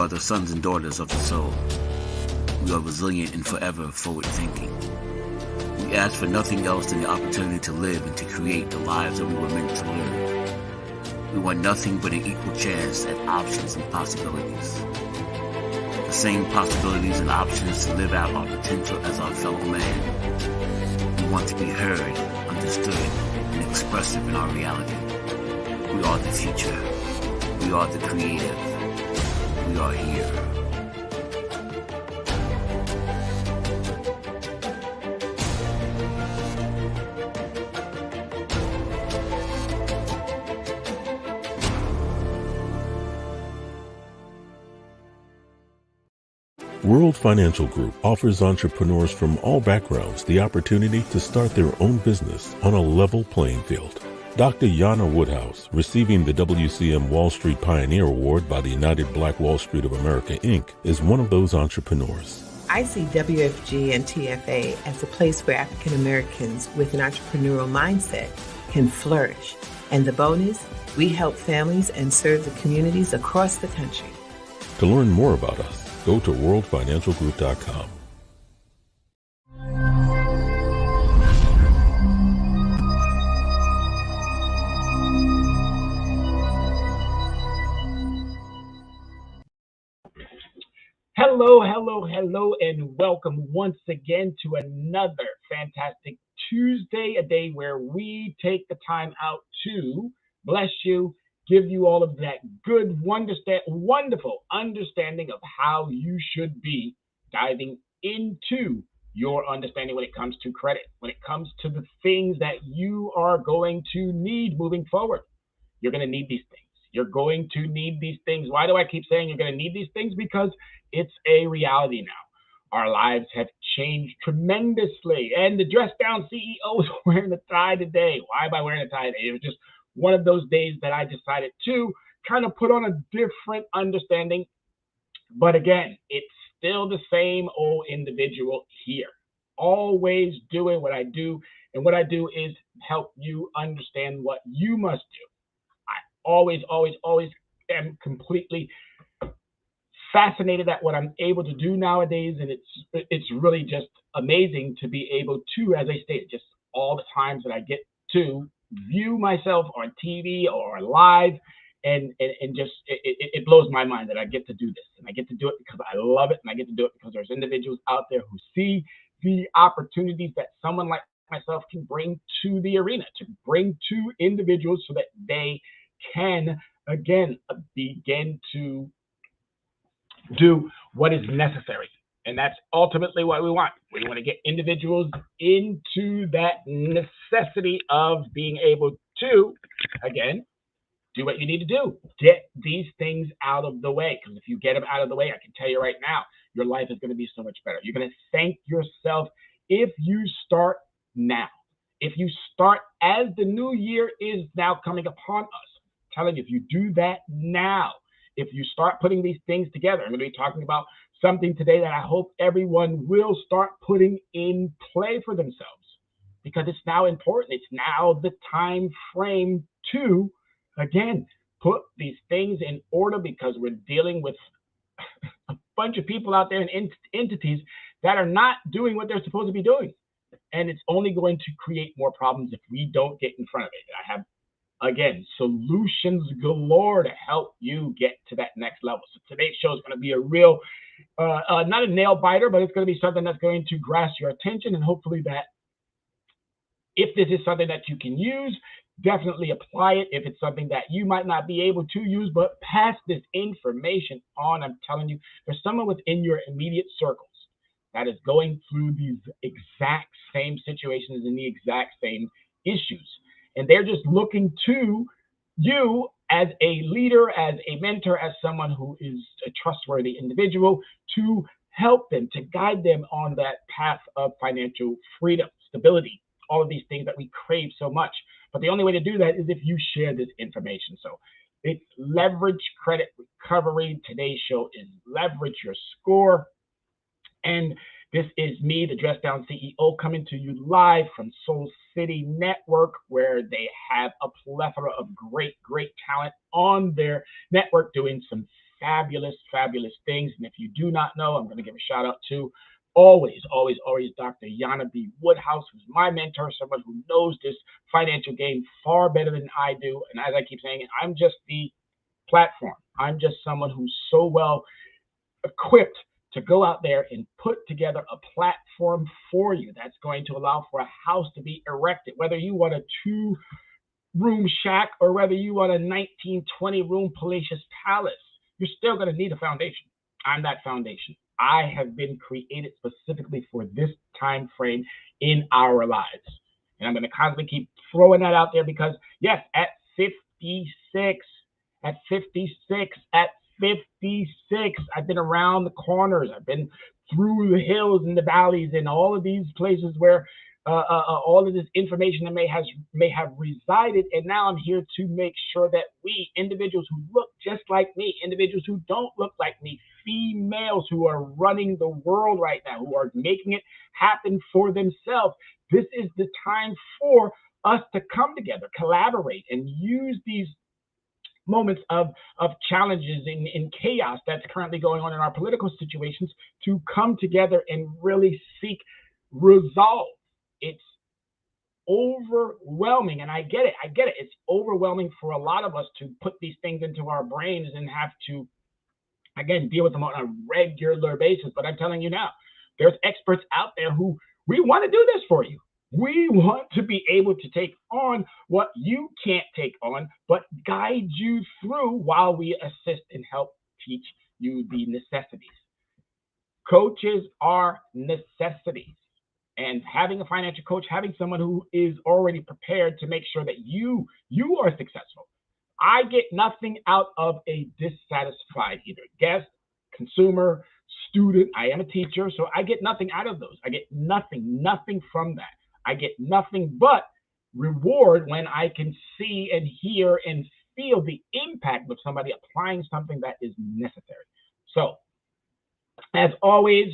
are the sons and daughters of the soul. We are resilient and forever forward-thinking. We ask for nothing else than the opportunity to live and to create the lives that we were meant to live. We want nothing but an equal chance at options and possibilities. The same possibilities and options to live out our potential as our fellow man. We want to be heard, understood, and expressive in our reality. We are the future. We are the creative. We are here. World Financial Group offers entrepreneurs from all backgrounds the opportunity to start their own business on a level playing field. Dr. Yana Woodhouse, receiving the WCM Wall Street Pioneer Award by the United Black Wall Street of America, Inc., is one of those entrepreneurs. I see WFG and TFA as a place where African Americans with an entrepreneurial mindset can flourish. And the bonus, we help families and serve the communities across the country. To learn more about us, go to worldfinancialgroup.com. Hello, and welcome once again to another fantastic Tuesday, a day where we take the time out to bless you, give you all of that good, wonderful understanding of how you should be diving into your understanding when it comes to credit, when it comes to the things that you are going to need moving forward. You're going to need these things. You're going to need these things. Why do I keep saying you're going to need these things? Because it's a reality now. Our lives have changed tremendously. And the dress down CEO is wearing a tie today. Why am I wearing a tie today? It was just one of those days that I decided to kind of put on a different understanding. But again, it's still the same old individual here. Always doing what I do. And what I do is help you understand what you must do. Always am completely fascinated at what I'm able to do nowadays, and it's really just amazing to be able to, as I stated, just all the times that I get to view myself on TV or live, and just it blows my mind that I get to do this, and I get to do it because I love it, and I get to do it because there's individuals out there who see the opportunities that someone like myself can bring to the arena, to bring to individuals so that they can, again, begin to do what is necessary. And that's ultimately what we want. We want to get individuals into that necessity of being able to, again, do what you need to do. Get these things out of the way. Because if you get them out of the way, I can tell you right now, your life is going to be so much better. You're going to thank yourself if you start now. If you start as the new year is now coming upon us. Telling you, if you do that now, if you start putting these things together, I'm going to be talking about something today that I hope everyone will start putting in play for themselves, because it's now important. It's now the time frame to, again, put these things in order, because we're dealing with a bunch of people out there and entities that are not doing what they're supposed to be doing. And it's only going to create more problems if we don't get in front of it. I have, again, solutions galore to help you get to that next level. So today's show is going to be a real, not a nail biter, but it's going to be something that's going to grasp your attention. And hopefully that if this is something that you can use, definitely apply it. If it's something that you might not be able to use, but pass this information on. I'm telling you, there's someone within your immediate circles that is going through these exact same situations and the exact same issues. And they're just looking to you as a leader, as a mentor, as someone who is a trustworthy individual to help them, to guide them on that path of financial freedom, stability, all of these things that we crave so much. But the only way to do that is if you share this information. So it's Leverage Credit Recovery. Today's show is Leverage Your Score. And this is me, the Dress Down CEO, coming to you live from Soul City Network, where they have a plethora of great talent on their network doing some fabulous, fabulous things. And if you do not know, I'm going to give a shout out to always Dr. Yana B. Woodhouse, who's my mentor, someone who knows this financial game far better than I do. And as I keep saying, I'm just the platform. I'm just someone who's so well equipped to go out there and put together a platform for you that's going to allow for a house to be erected, whether you want a 2-room shack or whether you want a 19, 20-room palatial palace. You're still going to need a foundation. I'm that foundation. I have been created specifically for this time frame in our lives. And I'm going to constantly keep throwing that out there because, yes, at 56, I've been around the corners. I've been through the hills and the valleys and all of these places where all of this information that may have resided. And now I'm here to make sure that we, individuals who look just like me, individuals who don't look like me, females who are running the world right now, who are making it happen for themselves, this is the time for us to come together, collaborate, and use these moments of challenges in chaos that's currently going on in our political situations to come together and really seek resolve. It's overwhelming, and I get it. It's overwhelming for a lot of us to put these things into our brains and have to, again, deal with them on a regular basis. But I'm telling you now, there's experts out there who we want to do this for you. We want to be able to take on what you can't take on, but guide you through while we assist and help teach you the necessities. Coaches are necessities. And having a financial coach, having someone who is already prepared to make sure that you are successful. I get nothing out of a dissatisfied either guest, consumer, student. I am a teacher, so I get nothing out of those. I get nothing from that. I get nothing but reward when I can see and hear and feel the impact of somebody applying something that is necessary. So, as always,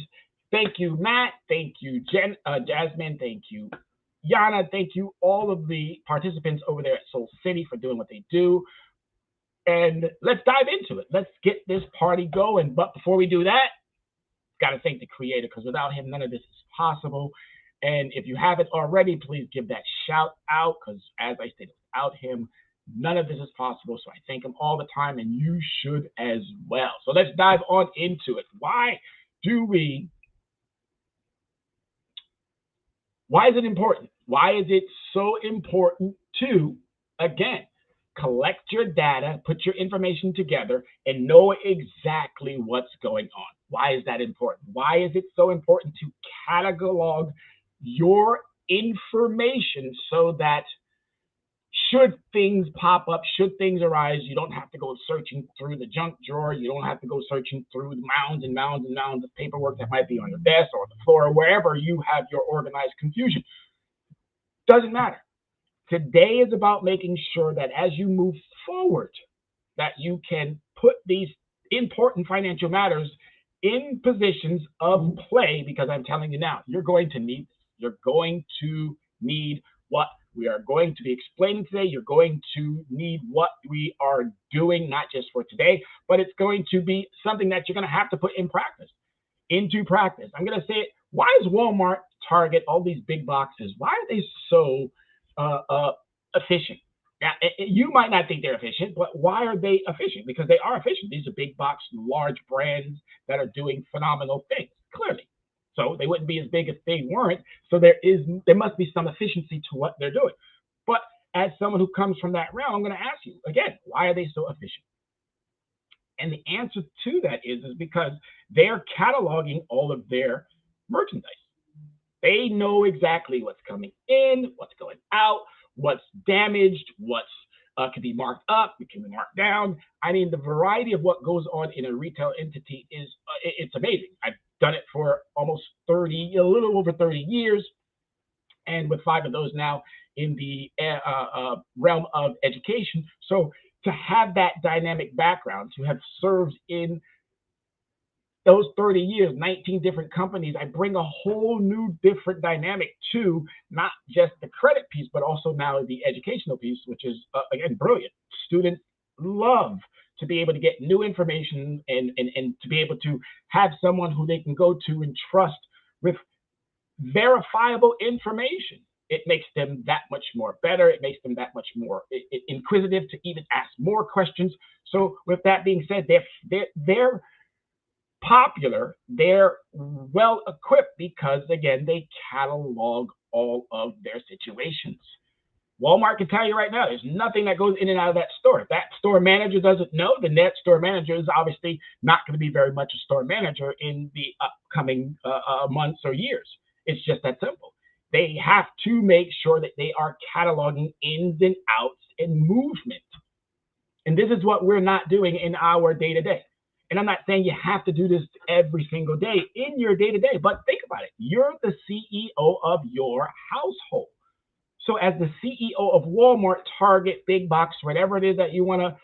thank you, Matt. Thank you, Jasmine. Thank you, Yana. Thank you, all of the participants over there at Soul City for doing what they do. And let's dive into it. Let's get this party going. But before we do that, got to thank the creator, because without him, none of this is possible. And if you haven't already, please give that shout out, because as I stated, without him, none of this is possible. So I thank him all the time, and you should as well. So let's dive on into it. Why is it important? Why is it so important to, again, collect your data, put your information together, and know exactly what's going on? Why is that important? Why is it so important to catalog your information so that should things pop up, should things arise, you don't have to go searching through the junk drawer. You don't have to go searching through the mounds and mounds and mounds of paperwork that might be on your desk or the floor or wherever you have your organized confusion. Doesn't matter. Today is about making sure that as you move forward, that you can put these important financial matters in positions of play, because I'm telling you now, you're going to need what we are going to be explaining today. You're going to need what we are doing, not just for today, but it's going to be something that you're going to have to put into practice. I'm going to say it. Why is Walmart, Target, all these big boxes, why are they so efficient? Now, you might not think they're efficient, but why are they efficient? Because they are efficient. These are big box, large brands that are doing phenomenal things, clearly. So they wouldn't be as big if they weren't. So there must be some efficiency to what they're doing. But as someone who comes from that realm, I'm going to ask you again, why are they so efficient? And the answer to that is because they're cataloging all of their merchandise. They know exactly what's coming in, what's going out, what's damaged, what's can be marked up, it can be marked down. I mean, the variety of what goes on in a retail entity is it's amazing. I've done it for almost a little over 30 years, and with 5 of those now in the realm of education. So to have that dynamic background, to have served in those 30 years, 19 different companies, I bring a whole new different dynamic to not just the credit piece, but also now the educational piece, which is, again, brilliant. Students love to be able to get new information and to be able to have someone who they can go to and trust with verifiable information. It makes them that much more better. It makes them that much more inquisitive to even ask more questions. So with that being said, they're popular. They're well equipped because, again, they catalog all of their situations. Walmart can tell you right now, there's nothing that goes in and out of that store. If that store manager doesn't know, the net store manager is obviously not going to be very much a store manager in the upcoming months or years. It's just that simple. They have to make sure that they are cataloging ins and outs and movement. And this is what we're not doing in our day-to-day. And I'm not saying you have to do this every single day in your day-to-day, but think about it. You're the CEO of your household. So as the CEO of Walmart, Target, Big Box, whatever it is that you want to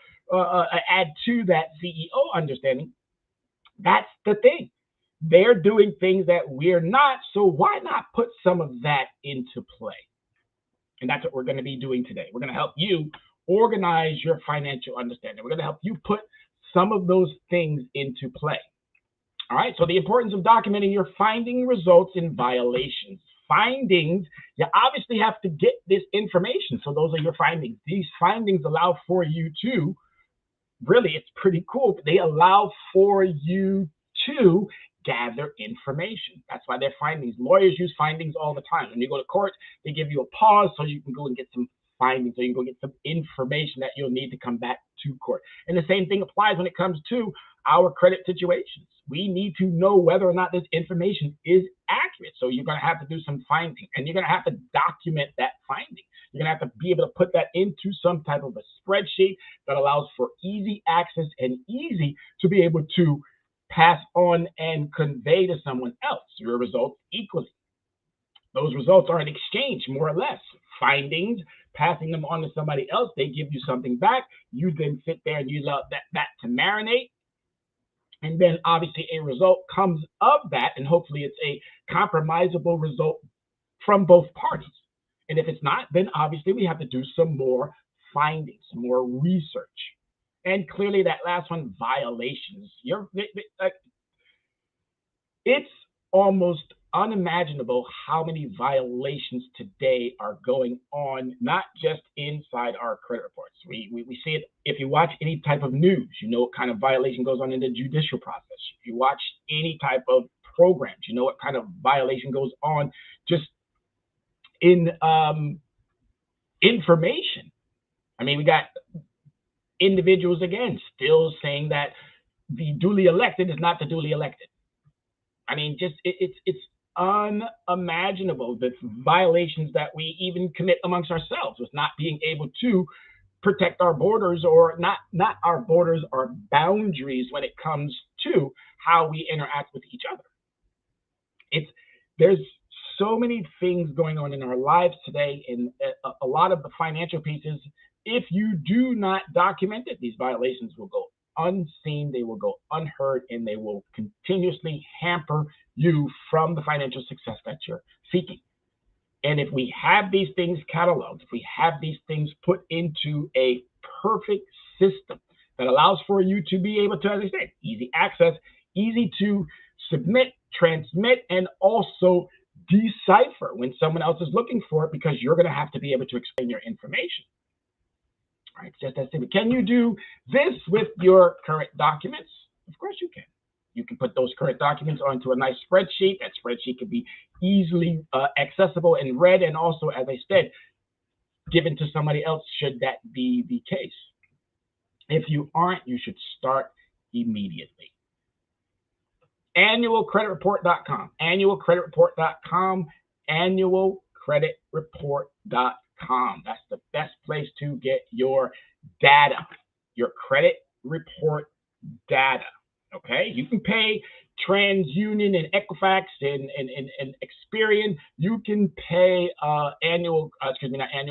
add to that CEO understanding, that's the thing. They're doing things that we're not, so why not put some of that into play? And that's what we're going to be doing today. We're going to help you organize your financial understanding. We're going to help you put some of those things into play. All right, so the importance of documenting your finding, results, and violations. Findings, you obviously have to get this information. So those are your findings. These findings allow for you to, really, it's pretty cool. They allow for you to gather information. That's why they're findings. Lawyers use findings all the time. When you go to court, they give you a pause so you can go and get some findings, so you can go get some information that you'll need to come back to court. And the same thing applies when it comes to our credit situations. We need to know whether or not this information is accurate. So you're going to have to do some finding, and you're going to have to document that finding. You're going to have to be able to put that into some type of a spreadsheet that allows for easy access and easy to be able to pass on and convey to someone else your results equally. Those results are in exchange, more or less. Findings, passing them on to somebody else, they give you something back. You then sit there and you allow that to marinate. And then obviously a result comes of that, and hopefully it's a compromisable result from both parties. And if it's not, then obviously we have to do some more findings, some more research. And clearly that last one, violations. It's almost unimaginable how many violations today are going on, not just inside our credit reports. We see it if you watch any type of news, you know what kind of violation goes on in the judicial process. If you watch any type of programs, you know what kind of violation goes on just in information. I mean, we got individuals, again, still saying that the duly elected is not the duly elected. I mean, just it's unimaginable the violations that we even commit amongst ourselves with not being able to protect our borders, or not our borders, our boundaries when it comes to how we interact with each other. There's so many things going on in our lives today, and a lot of the financial pieces, if you do not document it, these violations will go unseen, they will go unheard, and they will continuously hamper you from the financial success that you're seeking. And if we have these things cataloged, if we have these things put into a perfect system that allows for you to be able to, as I said, easy access, easy to submit, transmit, and also decipher when someone else is looking for it, because you're going to have to be able to explain your information. All right, just that simple. Can you do this with your current documents? Of course you can. You can put those current documents onto a nice spreadsheet. That spreadsheet can be easily accessible and read, and also, as I said, given to somebody else should that be the case. If you aren't, you should start immediately. Annualcreditreport.com, annualcreditreport.com, annualcreditreport.com. That's the best place to get your data, your credit report data. Okay, you can pay TransUnion and Equifax and Experian. You can pay not annual,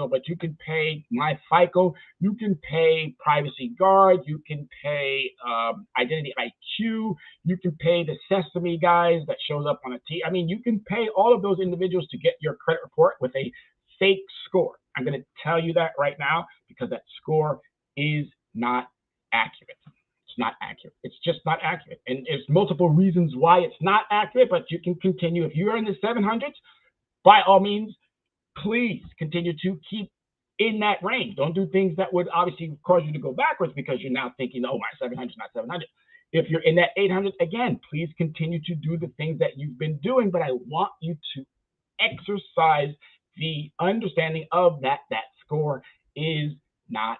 but you can pay MyFICO. You can pay Privacy Guard. You can pay Identity IQ. You can pay the Sesame guys that shows up on a T. I mean, you can pay all of those individuals to get your credit report with a fake score. I'm going to tell you that right now, because that score is not accurate. It's not accurate. It's just not accurate. And there's multiple reasons why it's not accurate, but you can continue. If you're in the 700s, by all means, please continue to keep in that range. Don't do things that would obviously cause you to go backwards because you're now thinking, oh, my 700 is not 700. If you're in that 800, again, please continue to do the things that you've been doing, but I want you to exercise the understanding of that score is not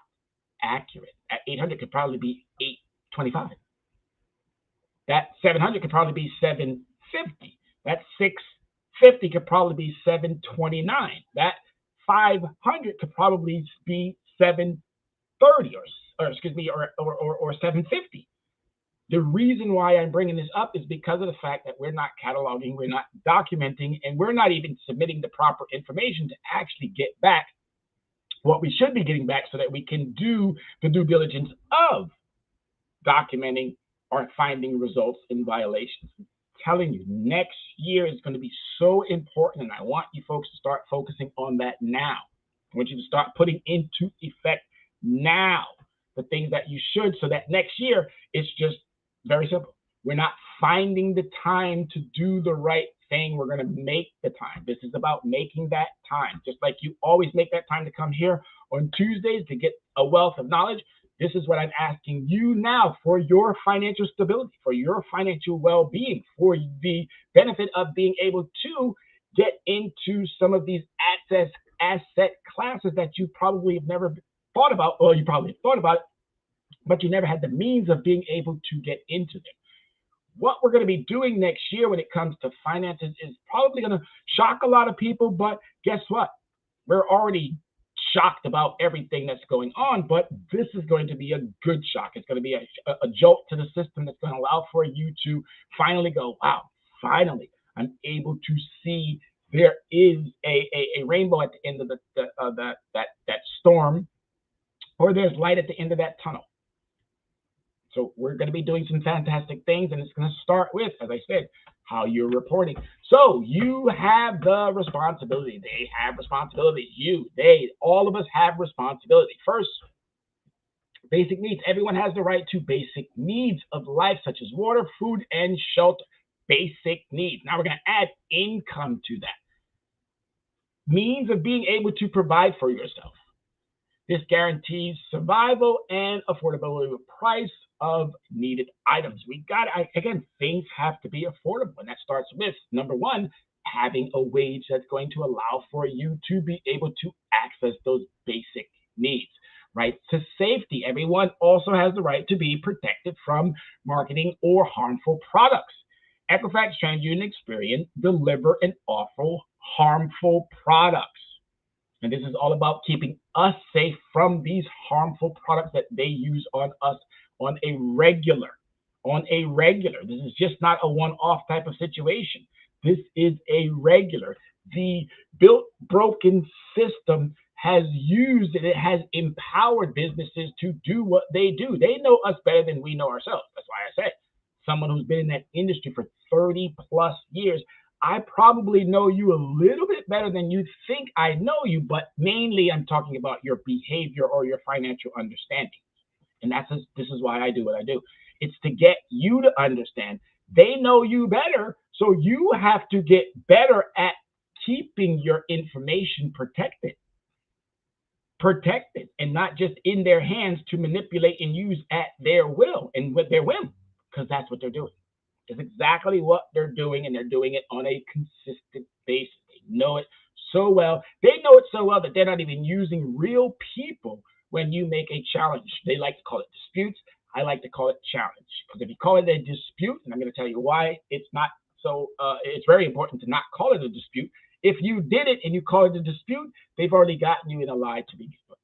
accurate. That 800 could probably be 825. That 700 could probably be 750. That 650 could probably be 729. That 500 could probably be 730 or 750. The reason why I'm bringing this up is because of the fact that we're not cataloging, we're not documenting, and we're not even submitting the proper information to actually get back what we should be getting back so that we can do the due diligence of documenting or finding results in violations. I'm telling you, next year is going to be so important, and I want you folks to start focusing on that now. I want you to start putting into effect now the things that you should, so that next year it's just very simple. We're not finding the time to do the right thing. We're going to make the time. This is about making that time. Just like you always make that time to come here on Tuesdays to get a wealth of knowledge, this is what I'm asking you now for your financial stability, for your financial well-being, for the benefit of being able to get into some of these asset classes that you probably have never thought about, or you probably thought about it, but you never had the means of being able to get into them. What we're going to be doing next year when it comes to finances is probably going to shock a lot of people, but guess what? We're already shocked about everything that's going on, but this is going to be a good shock. It's going to be a jolt to the system that's going to allow for you to finally go, wow, finally, I'm able to see there is a rainbow at the end of that storm, or there's light at the end of that tunnel. So we're going to be doing some fantastic things, and it's going to start with, as I said, how you're reporting. So you have the responsibility. They have responsibilities. You, they, all of us have responsibility. First, basic needs. Everyone has the right to basic needs of life, such as water, food, and shelter. Basic needs. Now we're going to add income to that. Means of being able to provide for yourself. This guarantees survival and affordability of price of needed items. Again, things have to be affordable. And that starts with, number one, having a wage that's going to allow for you to be able to access those basic needs. Right to safety. Everyone also has the right to be protected from marketing or harmful products. Equifax, TransUnion, Experian deliver and offer harmful products. And this is all about keeping us safe from these harmful products that they use on us on a regular. This is just not a one-off type of situation. This is a regular. The broken system has used and it has empowered businesses to do what they do. They know us better than we know ourselves. That's why I say, someone who's been in that industry for 30 plus years, I probably know you a little bit better than you think I know you, but mainly I'm talking about your behavior or your financial understanding. And this is why I do what I do. It's to get you to understand. They know you better, so you have to get better at keeping your information protected, and not just in their hands to manipulate and use at their will and with their whim, because that's what they're doing. It's exactly what they're doing, and they're doing it on a consistent basis. They know it so well. They know it so well that they're not even using real people when you make a challenge. They like to call it disputes. I like to call it challenge, because if you call it a dispute, and I'm going to tell you why it's not so, it's very important to not call it a dispute. If you did it and you call it a dispute, they've already gotten you in a lie to begin with.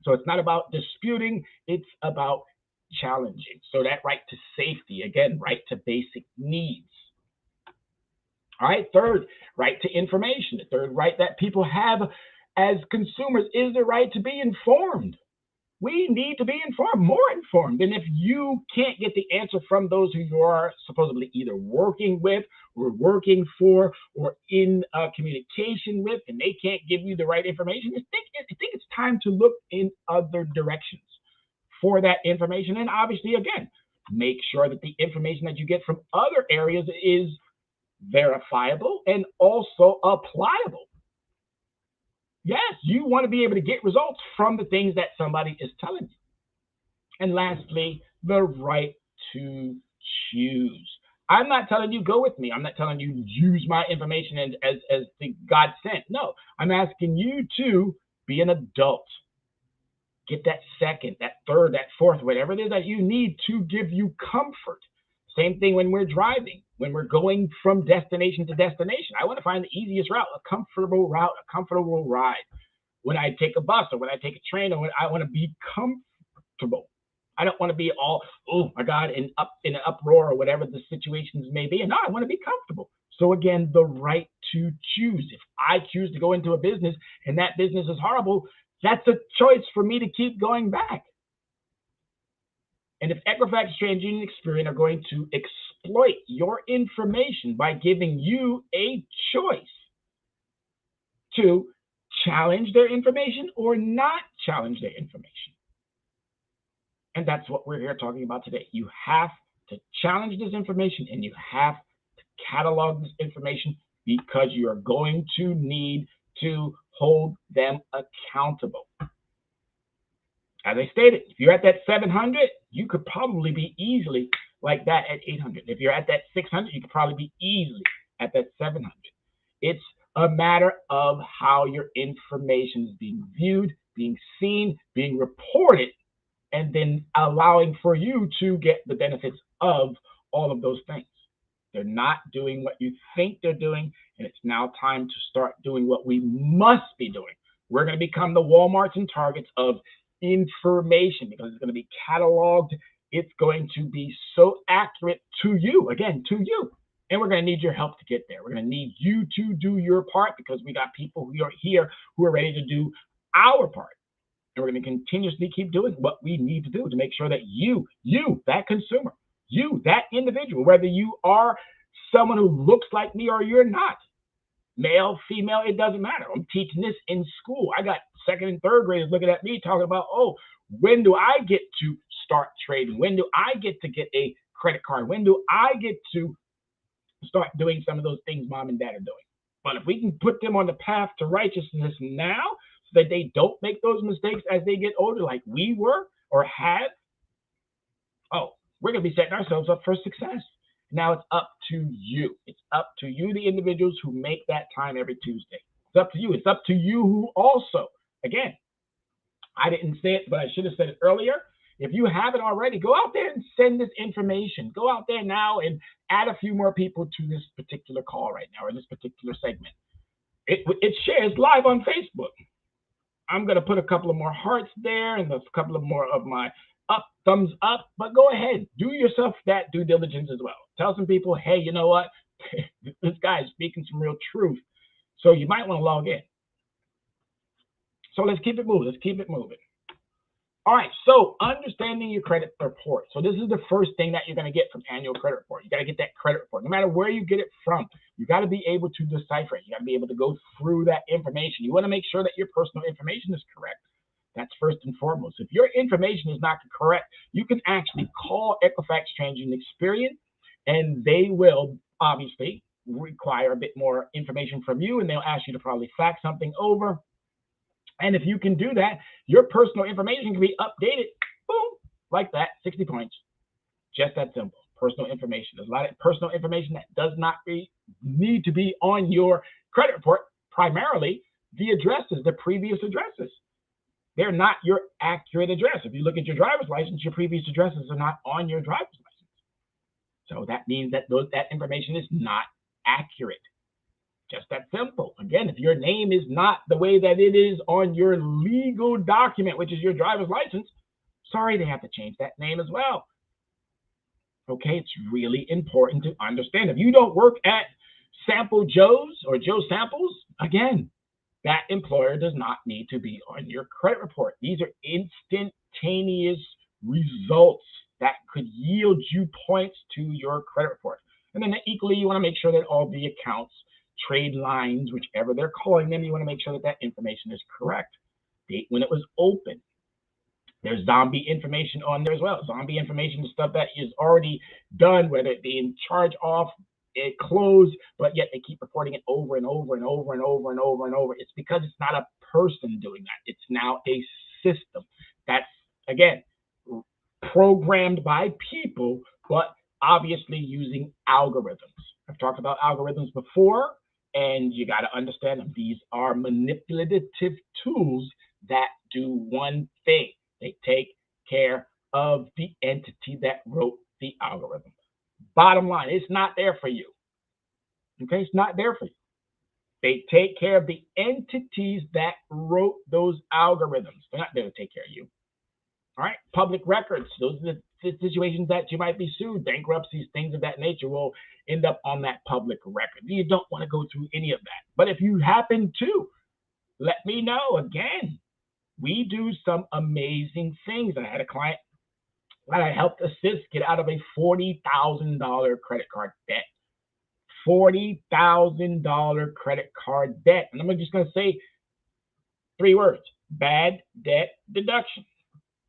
So it's not about disputing, it's about challenging. So that right to safety, again, right to basic needs. All right, third, right to information. The third right that people have as consumers is the right to be informed. We need to be informed, more informed. And if you can't get the answer from those who you are supposedly either working with or working for or in communication with, and they can't give you the right information, I think it's time to look in other directions. for that information. And obviously, again, make sure that the information that you get from other areas is verifiable and also applicable. Yes, you want to be able to get results from the things that somebody is telling you. And lastly, the right to choose. I'm not telling you go with me. I'm not telling you use my information as the God sent. No, I'm asking you to be an adult. Get that second, that third, that fourth, whatever it is that you need to give you comfort. Same thing when we're driving, when we're going from destination to destination. I want to find the easiest route, a comfortable route, a comfortable ride. When I take a bus or when I take a train, or when I want to be comfortable. I don't want to be all, oh my God, in an uproar or whatever the situations may be. And no, I want to be comfortable. So again, the right to choose. If I choose to go into a business and that business is horrible, that's a choice for me to keep going back. And if Equifax, TransUnion, Experian are going to exploit your information by giving you a choice to challenge their information or not challenge their information. And that's what we're here talking about today. You have to challenge this information and you have to catalog this information because you are going to need to hold them accountable. As I stated, if you're at that 700, you could probably be easily like that at 800. If you're at that 600, you could probably be easily at that 700. It's a matter of how your information is being viewed, being seen, being reported, and then allowing for you to get the benefits of all of those things. They're not doing what you think they're doing, and it's now time to start doing what we must be doing. We're going to become the Walmarts and Targets of information because it's going to be cataloged. It's going to be so accurate to you, again, to you. And we're going to need your help to get there. We're going to need you to do your part because we got people who are here who are ready to do our part. And we're going to continuously keep doing what we need to do to make sure that you, that consumer, you, that individual, whether you are someone who looks like me or you're not, male, female, it doesn't matter. I'm teaching this in school. I got second and third graders looking at me talking about, oh, when do I get to start trading? When do I get to get a credit card? When do I get to start doing some of those things mom and dad are doing? But if we can put them on the path to righteousness now so that they don't make those mistakes as they get older like we were or have, oh, we're going to be setting ourselves up for success. Now it's up to you. It's up to you, the individuals who make that time every Tuesday. It's up to you. It's up to you who also, again, I didn't say it, but I should have said it earlier. If you haven't already, go out there and send this information. Go out there now and add a few more people to this particular call right now or this particular segment. It shares live on Facebook. I'm going to put a couple of more hearts there and a couple of more of my thumbs up, but go ahead, do yourself that due diligence as well. Tell some people, hey, you know what? This guy is speaking some real truth. So you might want to log in. So let's keep it moving. Let's keep it moving. All right, so understanding your credit report. So this is the first thing that you're going to get from annual credit report. You got to get that credit report. No matter where you get it from, you got to be able to decipher it. You got to be able to go through that information. You want to make sure that your personal information is correct. That's first and foremost. If your information is not correct, you can actually call Equifax, TransUnion, Experian, and they will obviously require a bit more information from you, and they'll ask you to probably fax something over. And if you can do that, your personal information can be updated, boom, like that, 60 points. Just that simple. Personal information. There's a lot of personal information that does not need to be on your credit report, primarily the addresses, the previous addresses. They're not your accurate address. If you look at your driver's license, your previous addresses are not on your driver's license. So that means that that information is not accurate. Just that simple. Again, if your name is not the way that it is on your legal document, which is your driver's license, sorry, they have to change that name as well. Okay, it's really important to understand. If you don't work at Sample Joe's or Joe Samples, again, that employer does not need to be on your credit report. These are instantaneous results that could yield you points to your credit report. And then equally, you want to make sure that all the accounts, trade lines, whichever they're calling them, you want to make sure that that information is correct. Date when it was open, There's zombie information on there as well. Zombie information is stuff that is already done, whether it be in charge off, it closed, but yet they keep reporting it over and over and over and over and over and over. It's because it's not a person doing that. It's now a system that's, again, programmed by people, but obviously using algorithms. I've talked about algorithms before, and you got to understand them. These are manipulative tools that do one thing. They take care of the entity that wrote the algorithm. Bottom line, it's not there for you. Okay, it's not there for you. They take care of the entities that wrote those algorithms. They're not there to take care of you. All right, public records, those are the situations that you might be sued, bankruptcies, things of that nature will end up on that public record. You don't want to go through any of that. But if you happen to, let me know. Again, we do some amazing things. I had a client that I helped assist get out of a $40,000 credit card debt. $40,000 credit card debt. And I'm just going to say 3 words: bad debt deduction.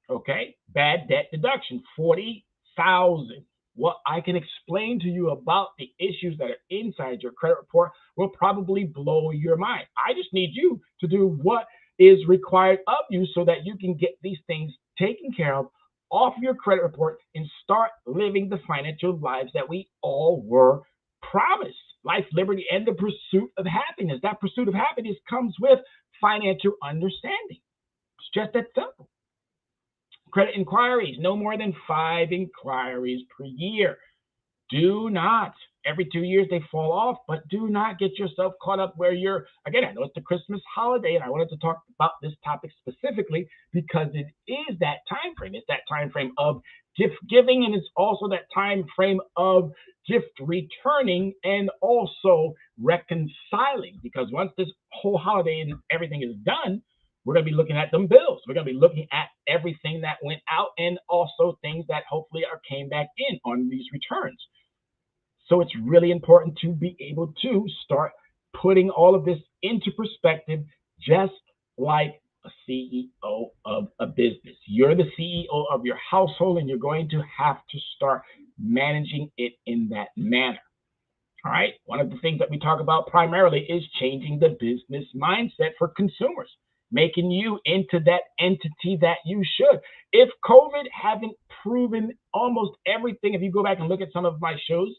Okay, bad debt deduction, $40,000. What I can explain to you about the issues that are inside your credit report will probably blow your mind. I just need you to do what is required of you so that you can get these things taken care of off your credit report and start living the financial lives that we all were promised. Life, liberty, and the pursuit of happiness. That pursuit of happiness comes with financial understanding. It's just that simple. Credit inquiries, no more than 5 inquiries per year. Do not, every 2 years they fall off, but do not get yourself caught up where you're, again, I know it's the Christmas holiday, and I wanted to talk about this topic specifically because it is that time frame. It's that time frame of gift giving, and it's also that time frame of gift returning and also reconciling, because once this whole holiday and everything is done, we're going to be looking at them bills. We're going to be looking at everything that went out and also things that hopefully came back in on these returns. So it's really important to be able to start putting all of this into perspective, just like a CEO of a business. You're the CEO of your household, and you're going to have to start managing it in that manner. All right. One of the things that we talk about primarily is changing the business mindset for consumers, making you into that entity that you should. If COVID hasn't proven almost everything, if you go back and look at some of my shows,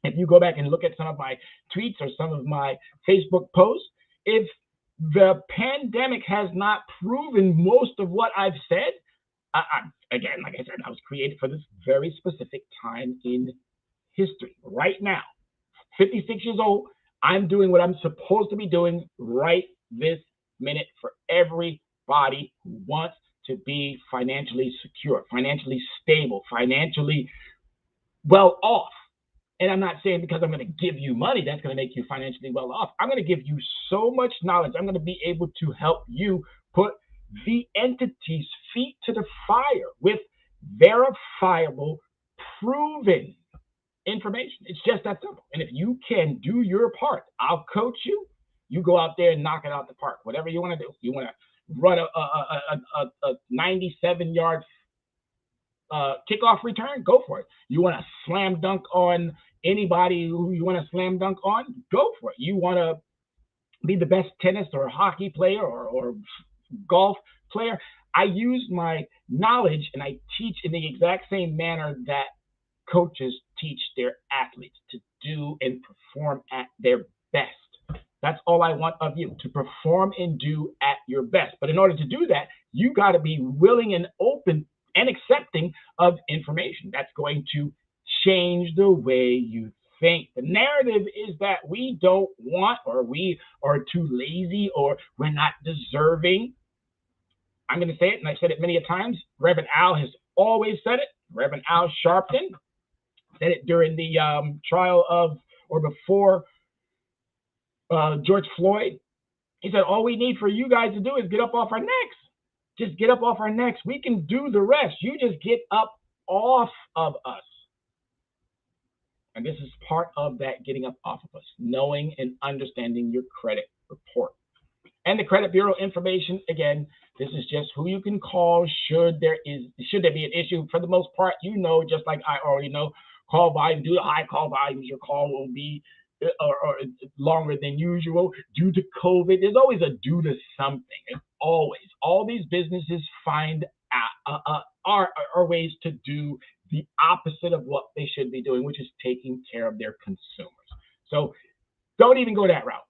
if you go back and look at some of my tweets or some of my Facebook posts, if the pandemic has not proven most of what I've said, again, like I said, I was created for this very specific time in history. Right now, 56 years old, I'm doing what I'm supposed to be doing right this minute for everybody who wants to be financially secure, financially stable, financially well off. And I'm not saying because I'm going to give you money that's going to make you financially well off. I'm going to give you so much knowledge. I'm going to be able to help you put the entity's feet to the fire with verifiable, proven information. It's just that simple. And if you can do your part, I'll coach you. You go out there and knock it out the park. Whatever you want to do. You want to run a 97-yard kickoff return? Go for it. You want to slam dunk on anybody who you want to slam dunk on? Go for it. You want to be the best tennis or hockey player or golf player? I use my knowledge and I teach in the exact same manner that coaches teach their athletes to do and perform at their best. That's all I want of you, to perform and do at your best. But in order to do that, you got to be willing and open and accepting of information that's going to change the way you think. The narrative is that we don't want, or we are too lazy, or we're not deserving. I'm going to say it, and I've said it many a times. Reverend Al has always said it. Reverend Al Sharpton said it during the trial of, or before George Floyd. He said, all we need for you guys to do is get up off our necks. Just get up off our necks. We can do the rest. You just get up off of us. And this is part of that getting up off of us, knowing and understanding your credit report. And the credit bureau information, again, this is just who you can call should there be an issue. For the most part, just like I already know, call volume, due to high call volumes, your call will be or longer than usual due to COVID. There's always a due to something. It's always. All these businesses find are ways to do the opposite of what they should be doing, which is taking care of their consumers. So don't even go that route.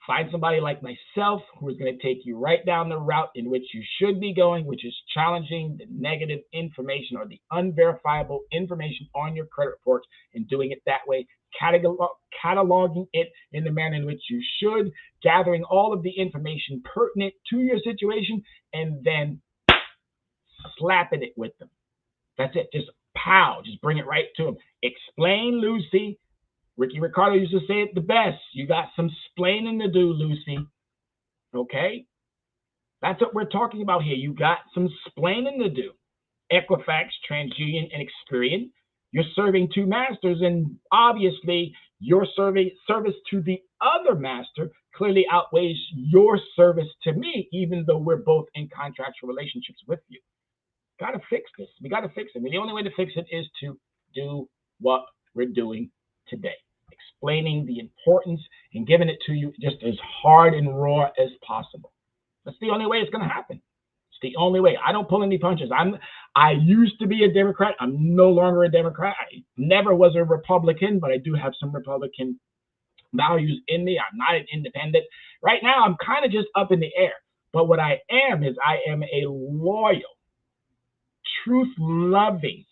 Find somebody like myself who is going to take you right down the route in which you should be going, which is challenging the negative information or the unverifiable information on your credit reports and doing it that way, cataloging it in the manner in which you should, gathering all of the information pertinent to your situation, and then slapping it with them. That's it. Just just bring it right to them. Explain, Lucy. Ricky Ricardo used to say it the best. You got some splaining to do, Lucy. Okay? That's what we're talking about here. You got some splaining to do. Equifax, TransUnion, and Experian. You're serving two masters, and obviously your service to the other master clearly outweighs your service to me, even though we're both in contractual relationships with you. Got to fix this. We got to fix it. And the only way to fix it is to do what we're doing today, explaining the importance and giving it to you just as hard and raw as possible. That's the only way it's going to happen. It's the only way. I don't pull any punches. I used to be a Democrat. I'm no longer a Democrat. I never was a Republican, but I do have some Republican values in me. I'm not an independent. Right now, I'm kind of just up in the air. But what I am is I am a loyal, truth-loving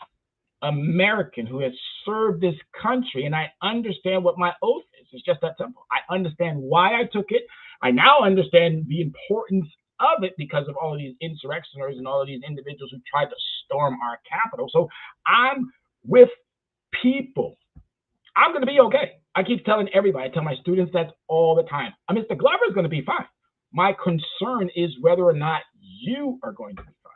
American who has served this country, and I understand what my oath is. It's just that simple. I understand why I took it. I now understand the importance of it because of all of these insurrectionaries and all of these individuals who tried to storm our Capitol. So I'm with people. I'm going to be okay. I keep telling everybody, I tell my students that all the time. Mr. Glover is going to be fine. My concern is whether or not you are going to be fine.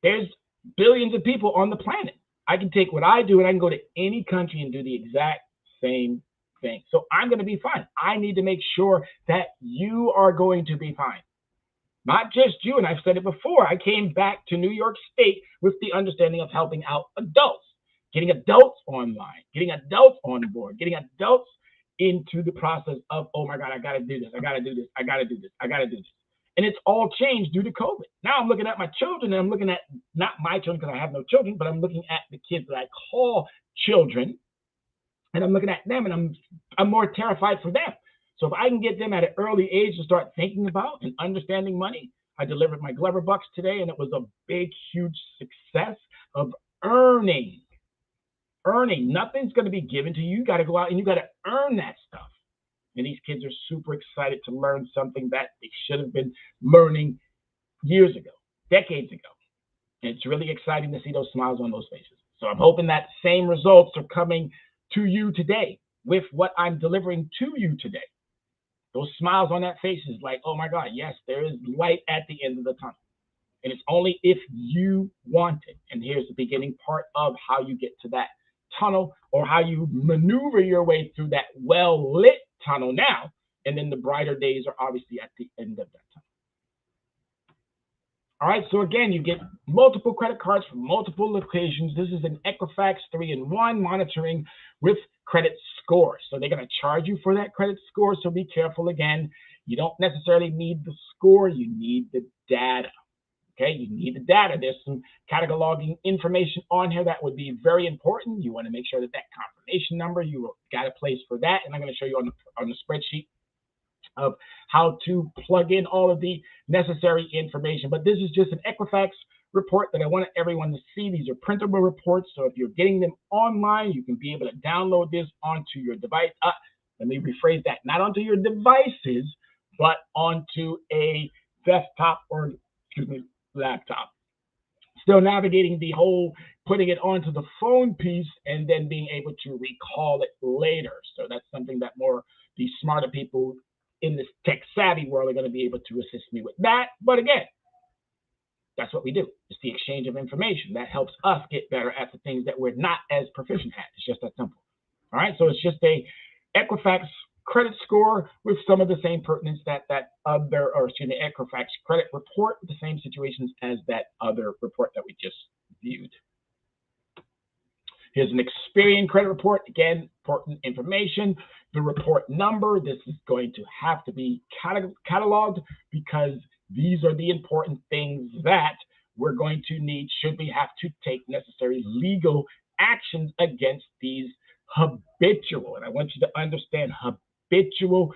There's billions of people on the planet. I can take what I do and I can go to any country and do the exact same thing. So I'm going to be fine. I need to make sure that you are going to be fine. Not just you, and I've said it before. I came back to New York State with the understanding of helping out adults, getting adults online, getting adults on board, getting adults into the process of, oh my God, I got to do this. I got to do this. I got to do this. I got to do this. And it's all changed due to COVID. Now I'm looking at my children, and I'm looking at not my children because I have no children, but I'm looking at the kids that I call children, and I'm looking at them, and I'm more terrified for them. So if I can get them at an early age to start thinking about and understanding money, I delivered my Glover Bucks today, and it was a big, huge success of earning. Nothing's going to be given to you. You got to go out and you got to earn that stuff. And these kids are super excited to learn something that they should have been learning years ago, decades ago. And it's really exciting to see those smiles on those faces. So I'm hoping that same results are coming to you today with what I'm delivering to you today. Those smiles on that face is like, oh my God, yes, there is light at the end of the tunnel. And it's only if you want it. And here's the beginning part of how you get to that tunnel, or how you maneuver your way through that well-lit tunnel now, and then the brighter days are obviously at the end of that tunnel. All right, so again, you get multiple credit cards from multiple locations. This is an Equifax 3-in-1 monitoring with credit scores. So they're going to charge you for that credit score, so be careful. Again, you don't necessarily need the score, you need the data. Okay, you need the data. There's some cataloging information on here that would be very important. You want to make sure that confirmation number, you got a place for that. And I'm going to show you on the spreadsheet of how to plug in all of the necessary information. But this is just an Equifax report that I want everyone to see. These are printable reports. So if you're getting them online, you can be able to download this onto your device. Let me rephrase that. Not onto your devices, but onto a desktop or, laptop. Still navigating the whole putting it onto the phone piece and then being able to recall it later. So that's something that more the smarter people in this tech savvy world are going to be able to assist me with that. But again, that's what we do. It's the exchange of information that helps us get better at the things that we're not as proficient at. It's just that simple. All right. So it's just a Equifax credit score with some of the same pertinence that Equifax credit report with the same situations as that other report that we just viewed. Here's an Experian credit report. Again, important information. The report number, this is going to have to be cataloged because these are the important things that we're going to need should we have to take necessary legal actions against these habitual, and I want you to understand, habitual,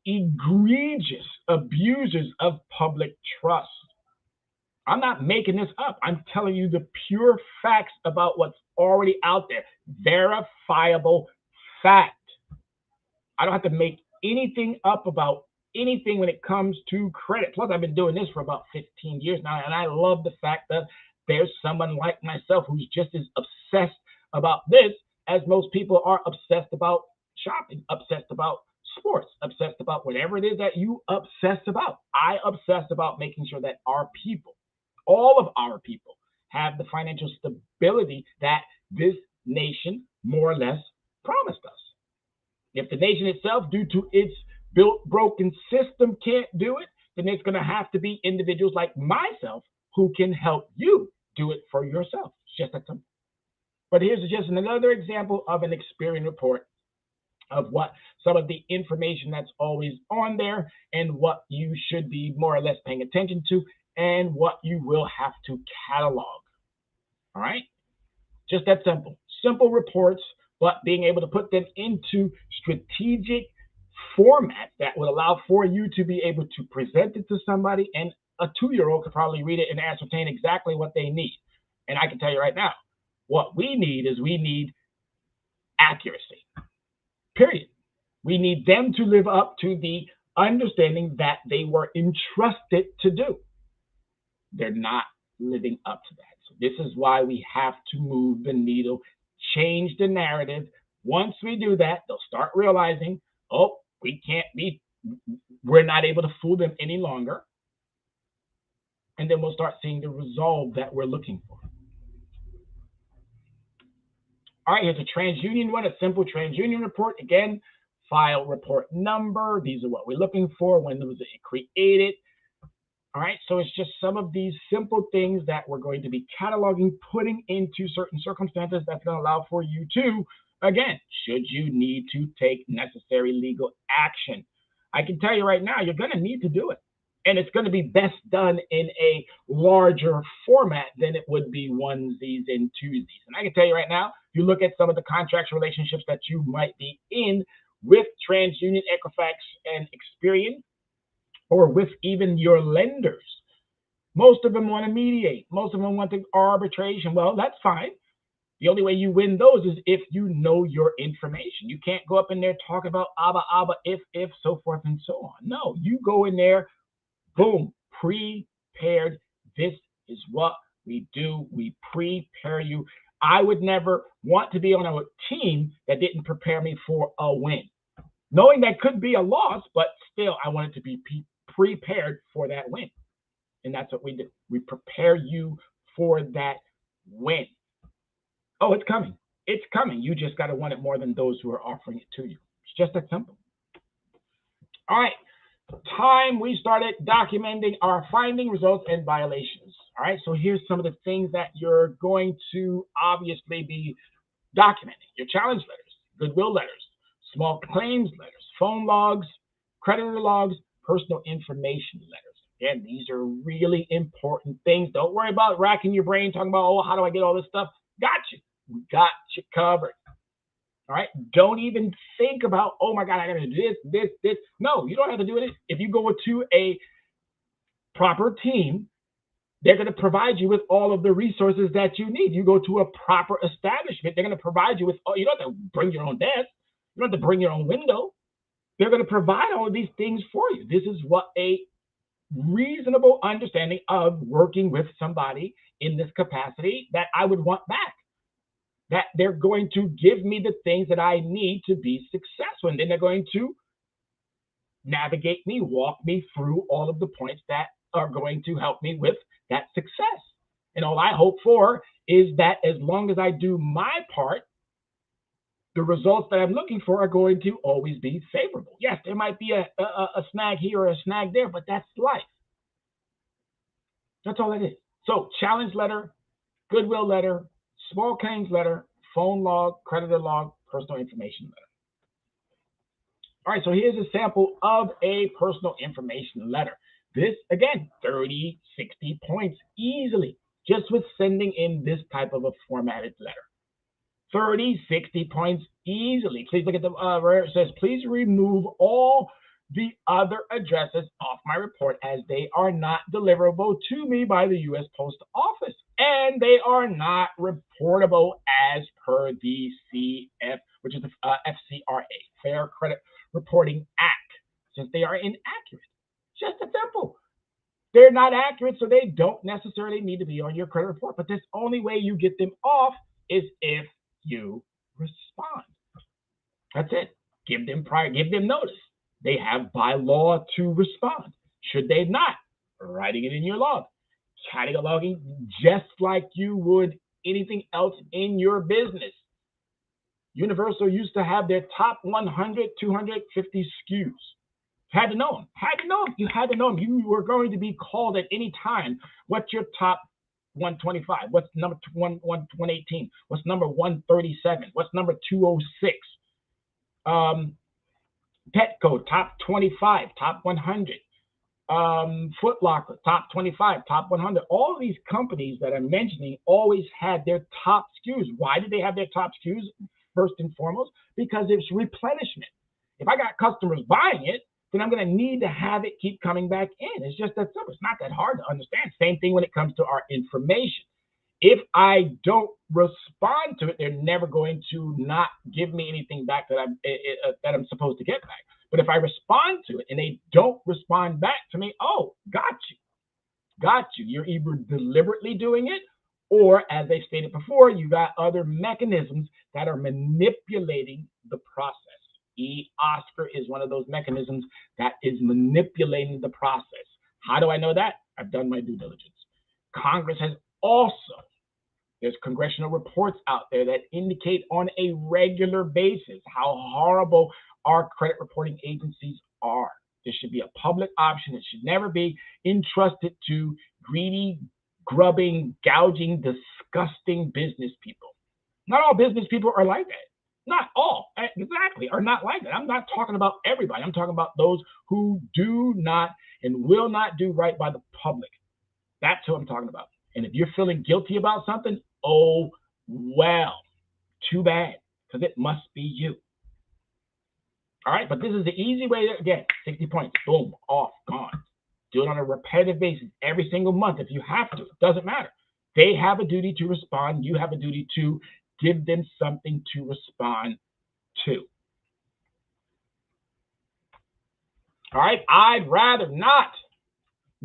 egregious abusers of public trust. I'm not making this up. I'm telling you the pure facts about what's already out there. Verifiable fact. I don't have to make anything up about anything when it comes to credit. Plus, I've been doing this for about 15 years now, and I love the fact that there's someone like myself who's just as obsessed about this as most people are obsessed about shopping, obsessed about sports, obsessed about whatever it is that you obsess about. I obsess about making sure that our people, all of our people, have the financial stability that this nation more or less promised us. If the nation itself, due to its broken system, can't do it, then it's going to have to be individuals like myself who can help you do it for yourself. It's just that simple. But here's just another example of an Experian report of what some of the information that's always on there and what you should be more or less paying attention to and what you will have to catalog. All right? Just that simple. Simple reports, but being able to put them into strategic formats that would allow for you to be able to present it to somebody, and a 2-year-old could probably read it and ascertain exactly what they need. And I can tell you right now, what we need accuracy, period. We need them to live up to the understanding that they were entrusted to do. They're not living up to that. So this is why we have to move the needle, change the narrative. Once we do that, they'll start realizing, oh, we're not able to fool them any longer. And then we'll start seeing the resolve that we're looking for. All right, here's a TransUnion one, a simple TransUnion report. Again, file report number. These are what we're looking for. When was it created? All right, so it's just some of these simple things that we're going to be cataloging, putting into certain circumstances that's going to allow for you to, again, should you need to take necessary legal action. I can tell you right now, you're going to need to do it. And it's going to be best done in a larger format than it would be onesies and twosies. And I can tell you right now, you look at some of the contractual relationships that you might be in with TransUnion, Equifax, and Experian, or with even your lenders. Most of them want to mediate. Most of them want to arbitration. Well, that's fine. The only way you win those is if you know your information. You can't go up in there talking about abba, if, so forth and so on. No, you go in there, boom, prepared. This is what we do. We prepare you. I would never want to be on a team that didn't prepare me for a win. Knowing that could be a loss, but still I wanted to be prepared for that win. And that's what we do. We prepare you for that win. Oh, it's coming. It's coming. You just got to want it more than those who are offering it to you. It's just that simple. All right. Time we started documenting our finding, results, and violations. All right. So here's some of the things that you're going to obviously be documenting. Your challenge letters, goodwill letters, small claims letters, phone logs, creditor logs, personal information letters. Again, these are really important things. Don't worry about racking your brain talking about, oh, how do I get all this stuff? Got you. We got you covered. All right. Don't even think about, oh my God, I got to do this. No, you don't have to do it. If you go to a proper team, they're going to provide you with all of the resources that you need. You go to a proper establishment, they're going to provide you with, you don't have to bring your own desk. You don't have to bring your own window. They're going to provide all of these things for you. This is what a reasonable understanding of working with somebody in this capacity that I would want back. That they're going to give me the things that I need to be successful. And then they're going to navigate me, walk me through all of the points that are going to help me with that success. And all I hope for is that as long as I do my part, the results that I'm looking for are going to always be favorable. Yes, there might be a snag here or a snag there, but that's life. That's all it is. So challenge letter, goodwill letter, small claims letter, phone log, creditor log, personal information letter. All right, so here's a sample of a personal information letter. This, again, 30, 60 points easily, just with sending in this type of a formatted letter. 30, 60 points easily. Please look at the where it says, please remove all the other addresses off my report as they are not deliverable to me by the U.S. Post Office, and they are not reportable as per the CF, which is the FCRA, Fair Credit Reporting Act, since they are inaccurate. Just as simple. They're not accurate, so they don't necessarily need to be on your credit report. But the only way you get them off is if you respond. That's it. Give them notice. They have by law to respond. Should they not, writing it in your log, cataloging just like you would anything else in your business. Universal used to have their top 100, 250 SKUs. Had to know them. You had to know them. You were going to be called at any time. What's your top 125? What's number 118? What's number 137? What's number 206? Petco, top 25, top 100. Foot Locker, top 25, top 100. All of these companies that I'm mentioning always had their top SKUs. Why did they have their top SKUs? First and foremost, because it's replenishment. If I got customers buying it, then I'm going to need to have it keep coming back in. It's just that simple. It's not that hard to understand. Same thing when it comes to our information. If I don't respond to it, they're never going to not give me anything back that I'm supposed to get back. But if I respond to it and they don't respond back to me, oh, got you. You're either deliberately doing it, or as I stated before, you got other mechanisms that are manipulating the process. eOscar is one of those mechanisms that is manipulating the process. How do I know that? I've done my due diligence. Congress has also, there's congressional reports out there that indicate on a regular basis how horrible our credit reporting agencies are. There should be a public option. It should never be entrusted to greedy, grubbing, gouging, disgusting business people. Not all business people are like that. Not all, exactly, are not like that. I'm not talking about everybody. I'm talking about those who do not and will not do right by the public. That's who I'm talking about. And if you're feeling guilty about something, oh, well, too bad, because it must be you. All right, but this is the easy way to, again, 60 points, boom, off, gone. Do it on a repetitive basis every single month if you have to. It doesn't matter. They have a duty to respond. You have a duty to give them something to respond to. All right, I'd rather not.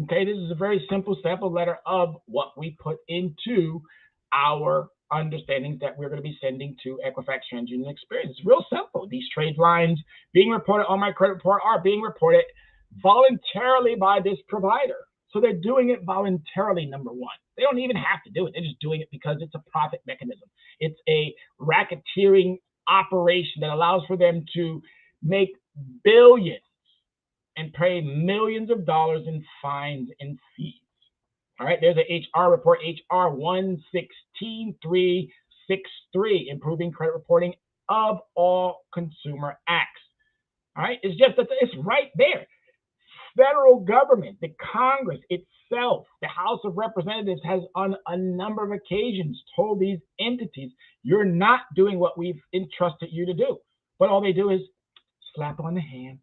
Okay, this is a very simple sample letter of what we put into our understandings that we're going to be sending to Equifax TransUnion Experience. It's real simple. These trade lines being reported on my credit report are being reported voluntarily by this provider. So they're doing it voluntarily, number one. They don't even have to do it. They're just doing it because it's a profit mechanism. It's a racketeering operation that allows for them to make billions and pay millions of dollars in fines and fees. All right, there's a HR report, HR 116363, Improving Credit Reporting of All Consumer Acts. All right, it's just that it's right there. Federal government, the Congress itself, the House of Representatives has on a number of occasions told these entities, you're not doing what we've entrusted you to do. But all they do is slap on the hand,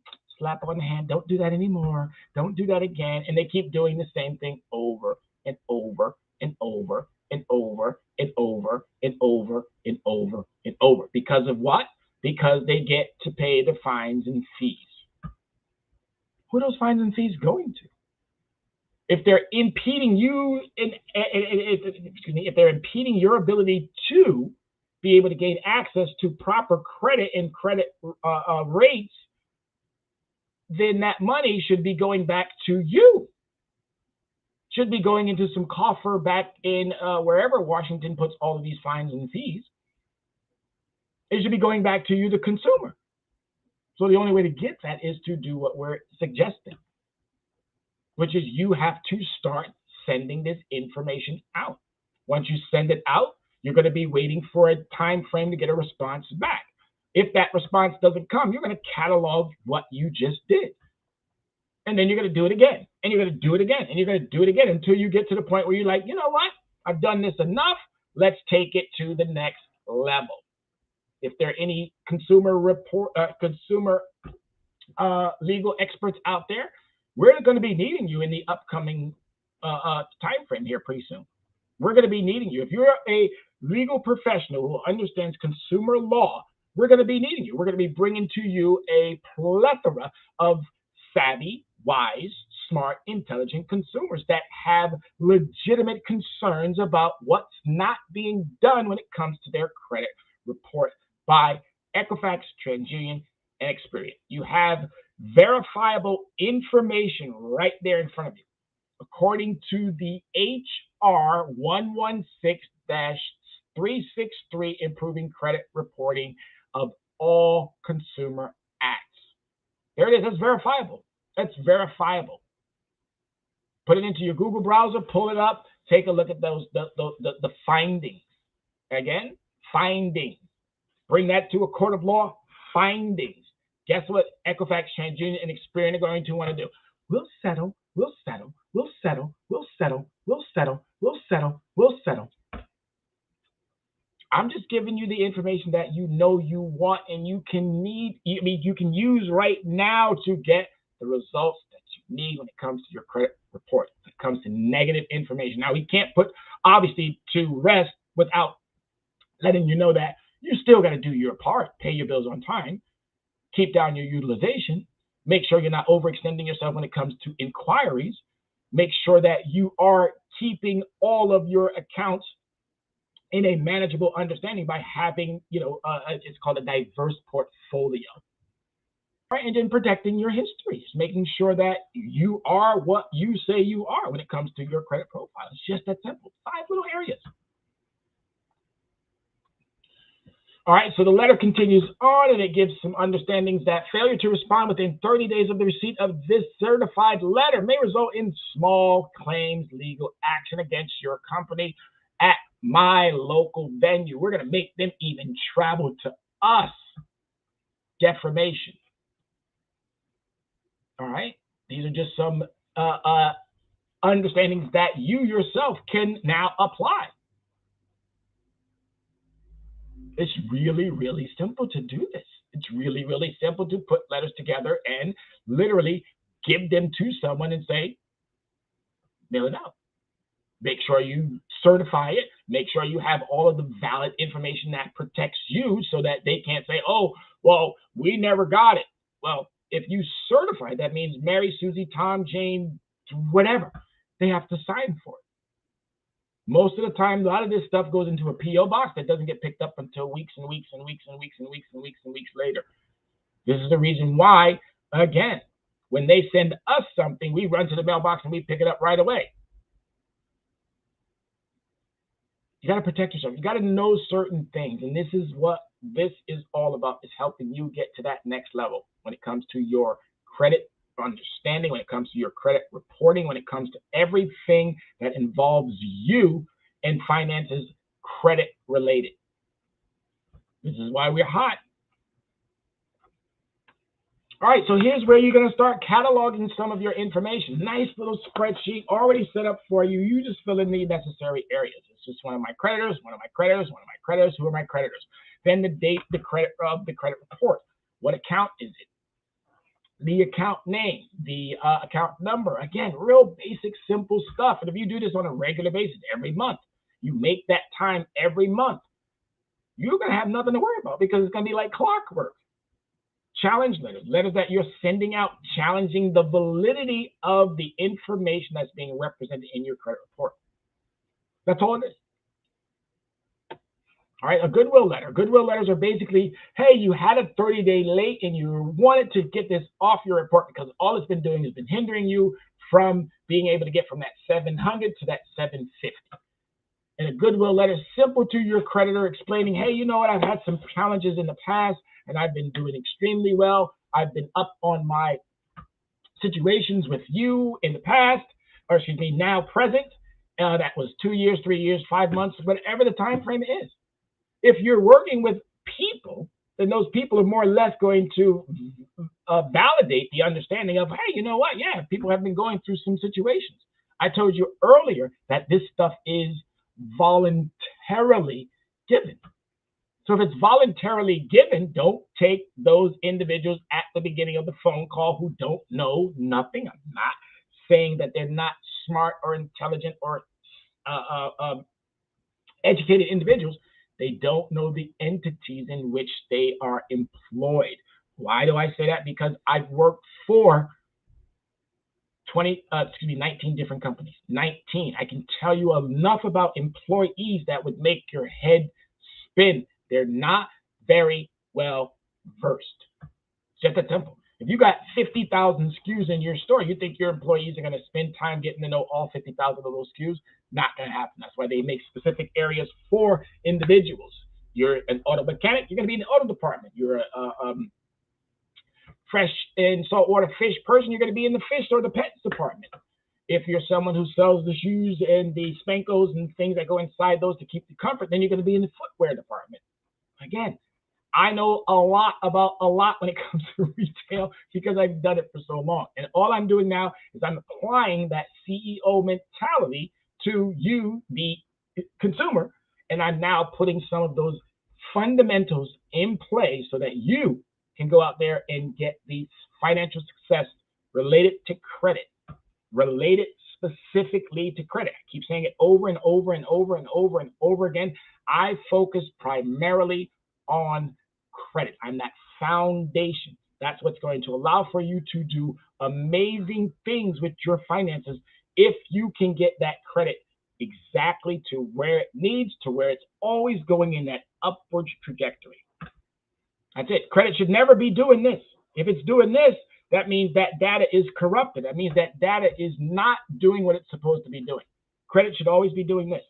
don't do that anymore, don't do that again. And they keep doing the same thing over and over and over and over and over and over and over and over. Because of what? Because they get to pay the fines and fees. Who are those fines and fees going to? If they're impeding you, if they're impeding your ability to be able to gain access to proper credit and credit rates, then that money should be going back to you. Should be going into some coffer back in wherever Washington puts all of these fines and fees. It should be going back to you, the consumer. So the only way to get that is to do what we're suggesting, which is you have to start sending this information out. Once you send it out, you're going to be waiting for a time frame to get a response back. If that response doesn't come, you're going to catalog what you just did. And then you're going to do it again, and you're going to do it again, and you're going to do it again until you get to the point where you're like, you know what? I've done this enough. Let's take it to the next level. If there are any consumer legal experts out there, we're going to be needing you in the upcoming time frame here pretty soon. We're going to be needing you. If you're a legal professional who understands consumer law, we're going to be needing you. We're going to be bringing to you a plethora of savvy, wise, smart, intelligent consumers that have legitimate concerns about what's not being done when it comes to their credit report by Equifax, TransUnion, and Experian. You have verifiable information right there in front of you. According to the HR 116-363 Improving Credit Reporting of All Consumer Acts. There it is. That's verifiable. That's verifiable. Put it into your Google browser, pull it up, take a look at the findings. Again, findings. Bring that to a court of law, findings. Guess what Equifax, TransUnion, and Experian are going to want to do? We'll settle, we'll settle, we'll settle, we'll settle, we'll settle, we'll settle, we'll settle. I'm just giving you the information that you know you want and you can use right now to get the results that you need when it comes to your credit report, when it comes to negative information. Now, we can't put, obviously, to rest without letting you know that you still got to do your part, pay your bills on time, keep down your utilization, make sure you're not overextending yourself when it comes to inquiries, make sure that you are keeping all of your accounts in a manageable understanding by having, it's called a diverse portfolio. Right, and then protecting your histories, making sure that you are what you say you are when it comes to your credit profile. It's just that simple. 5 little areas. All right, so the letter continues on, and it gives some understandings that failure to respond within 30 days of the receipt of this certified letter may result in small claims legal action against your company at my local venue. We're going to make them even travel to us. Defamation. All right, these are just some understandings that you yourself can now apply. It's really, really simple to do this. It's really, really simple to put letters together and literally give them to someone and say, mail it out. Make sure you certify it. Make sure you have all of the valid information that protects you so that they can't say, oh, well, we never got it. Well, if you certify, that means Mary, Susie, Tom, Jane, whatever, they have to sign for it. Most of the time, a lot of this stuff goes into a P.O. box that doesn't get picked up until weeks and weeks and weeks and weeks and weeks and weeks and weeks later. This is the reason why, again, when they send us something, we run to the mailbox and we pick it up right away. You got to protect yourself. You got to know certain things. And this is what this is all about, is helping you get to that next level when it comes to your credit understanding, when it comes to your credit reporting, when it comes to everything that involves you and finances credit related. This is why we're hot. All right, so here's where you're going to start cataloging some of your information. Nice little spreadsheet already set up for you. You just fill in the necessary areas. It's just one of my creditors, one of my creditors, one of my creditors, who are my creditors. Then the date, the credit of the credit report. What account is it? The account name, the account number. Again, real basic, simple stuff. And if you do this on a regular basis every month, you make that time every month, you're going to have nothing to worry about because it's going to be like clockwork. Challenge letters, letters that you're sending out, challenging the validity of the information that's being represented in your credit report. That's all it is. All right, a goodwill letter. Goodwill letters are basically, hey, you had a 30-day late and you wanted to get this off your report because all it's been doing has been hindering you from being able to get from that 700 to that 750. and a goodwill letter simple to your creditor explaining, hey, you know what, I've had some challenges in the past and I've been doing extremely well. I've been up on my situations with you in the past, or excuse me, now present. That was 2 years, 3 years, 5 months, whatever the time frame is. If you're working with people, then those people are more or less going to validate the understanding of, hey, you know what? Yeah, people have been going through some situations. I told you earlier that this stuff is voluntarily given. So if it's voluntarily given, don't take those individuals at the beginning of the phone call who don't know nothing. I'm not saying that they're not smart or intelligent or educated individuals. They don't know the entities in which they are employed. Why do I say that? Because I've worked for 19 different companies. 19. I can tell you enough about employees that would make your head spin. They're not very well versed. It's just that simple. If you got 50,000 SKUs in your store, you think your employees are going to spend time getting to know all 50,000 of those SKUs? Not going to happen. That's why they make specific areas for individuals. You're an auto mechanic, you're going to be in the auto department. You're a fresh and saltwater fish person, you're going to be in the fish or the pets department. If you're someone who sells the shoes and the spankos and things that go inside those to keep the comfort, then you're going to be in the footwear department. Again, I know a lot about a lot when it comes to retail because I've done it for so long. And all I'm doing now is I'm applying that CEO mentality to you, the consumer, and I'm now putting some of those fundamentals in place so that you can go out there and get the financial success related to credit, related specifically to credit. I keep saying it over and over and over and over and over again. I focus primarily on credit. I'm that foundation. That's what's going to allow for you to do amazing things with your finances if you can get that credit exactly to where it needs, to where it's always going in that upward trajectory. That's it. Credit should never be doing this. If it's doing this, that means that data is corrupted. That means that data is not doing what it's supposed to be doing. Credit should always be doing this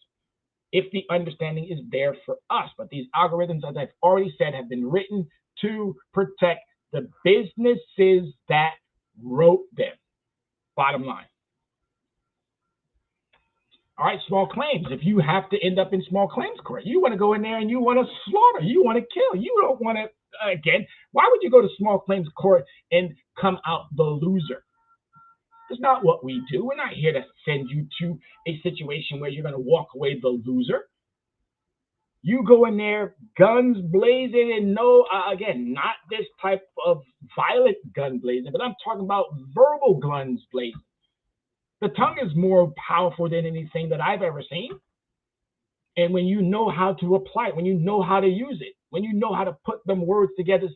if the understanding is there for us. But these algorithms, as I've already said, have been written to protect the businesses that wrote them. Bottom line. All right, small claims. If you have to end up in small claims court, you want to go in there and you want to slaughter, you want to kill. You don't want to, again, why would you go to small claims court and come out the loser? It's not what we do. We're not here to send you to a situation where you're going to walk away the loser. You go in there, guns blazing, and no, again, not this type of violent gun blazing, but I'm talking about verbal guns blazing. The tongue is more powerful than anything that I've ever seen. And when you know how to apply it, when you know how to use it, when you know how to put them words together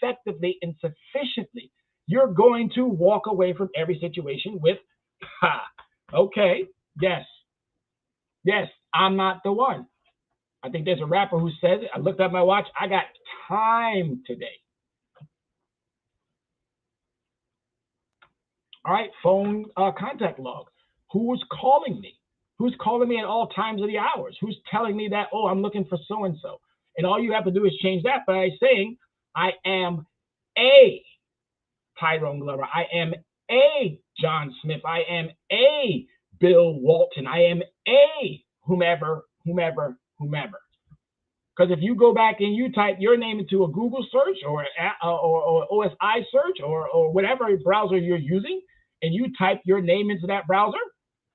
effectively and sufficiently, you're going to walk away from every situation with, okay, yes, I'm not the one. I think there's a rapper who says it. I looked at my watch. I got time today. All right, phone contact log. Who's calling me? Who's calling me at all times of the hours? Who's telling me that, oh, I'm looking for so-and-so? And all you have to do is change that by saying, I am a Tyrone Glover. I am a John Smith. I am a Bill Walton. I am a whomever. Because if you go back and you type your name into a Google search or OSI search or whatever browser you're using, and you type your name into that browser,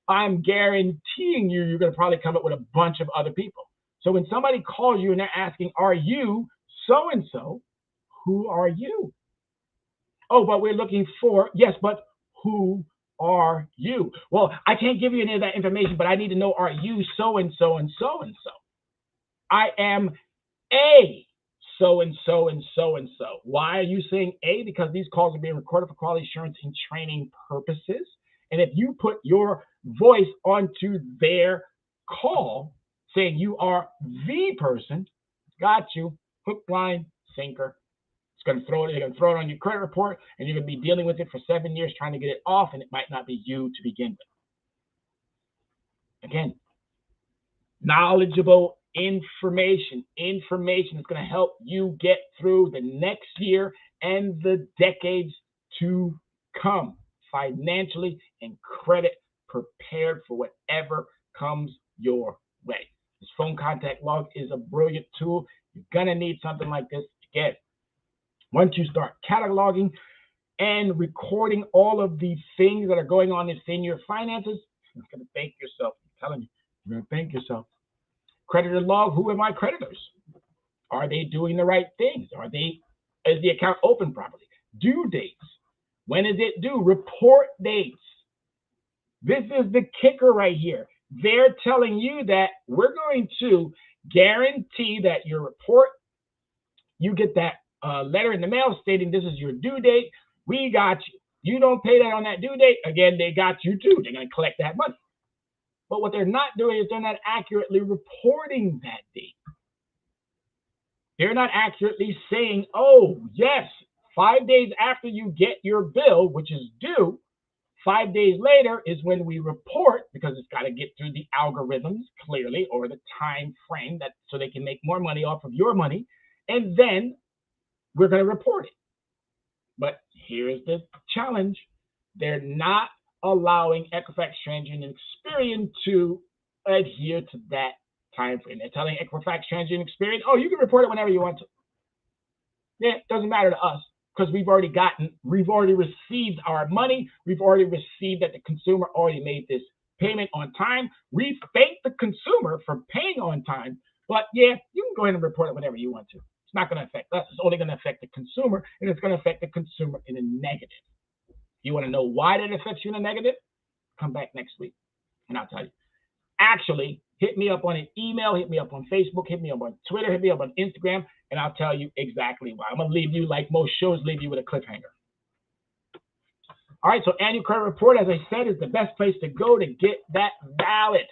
I'm guaranteeing you're going to probably come up with a bunch of other people. So when somebody calls you and they're asking, are you so-and-so, who are you? Oh, but we're looking for, yes, but who are you? Well, I can't give you any of that information, but I need to know, are you so-and-so and so-and-so? I am a so-and-so and so-and-so. Why are you saying a? Because these calls are being recorded for quality assurance and training purposes. And if you put your voice onto their call saying you are the person, got you, hook, line, sinker. It's going to throw it, they're going to throw it on your credit report, and you're going to be dealing with it for 7 years trying to get it off, and it might not be you to begin with. Again, knowledgeable information. Information is going to help you get through the next year and the decades to come, financially and credit prepared for whatever comes your way. This phone contact log is a brilliant tool. You're going to need something like this. Again, once you start cataloging and recording all of these things that are going on in your finances, you're going to thank yourself. I'm telling you, you're going to thank yourself. Creditor log, who are my creditors? Are they doing the right things? Is the account open properly? Due dates. When is it due? Report dates. This is the kicker right here. They're telling you that we're going to guarantee that your report, you get that letter in the mail stating this is your due date. We got you. You don't pay that on that due date. Again, they got you too. They're going to collect that money. But what they're not doing is they're not accurately reporting that date. They're not accurately saying, oh, yes, 5 days after you get your bill, which is due, 5 days later is when we report, because it's got to get through the algorithms clearly, or the time frame, that so they can make more money off of your money, and then we're going to report it. But here's the challenge. They're not allowing Equifax, TransUnion, and Experian to adhere to that time frame. They're telling Equifax, TransUnion, and Experian, oh, you can report it whenever you want to. Yeah, it doesn't matter to us, because we've already received our money. We've already received that the consumer already made this payment on time. We thank the consumer for paying on time, but yeah, you can go ahead and report it whenever you want to. It's not going to affect us. It's only going to affect the consumer, and it's going to affect the consumer in a negative. You want to know why that affects you in a negative? Come back next week, and I'll tell you. Actually, hit me up on an email, hit me up on Facebook, hit me up on Twitter, hit me up on Instagram, and I'll tell you exactly why. I'm going to leave you, like most shows, leave you with a cliffhanger. All right, so annual credit report, as I said, is the best place to go to get that valid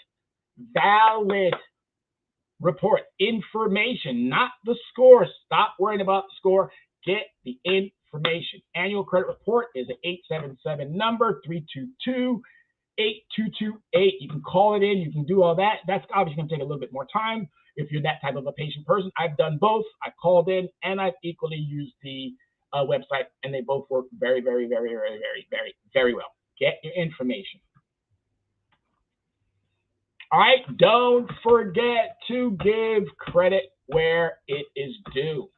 report. Information, not the score. Stop worrying about the score. Get the information. Annual credit report is an 877 number, 322-8228. You can call it in. You can do all that. That's obviously going to take a little bit more time if you're that type of a patient person. I've done both. I called in, and I've equally used the website, and they both work very, very, very, very, very, very, very well. Get your information. All right, don't forget to give credit where it is due.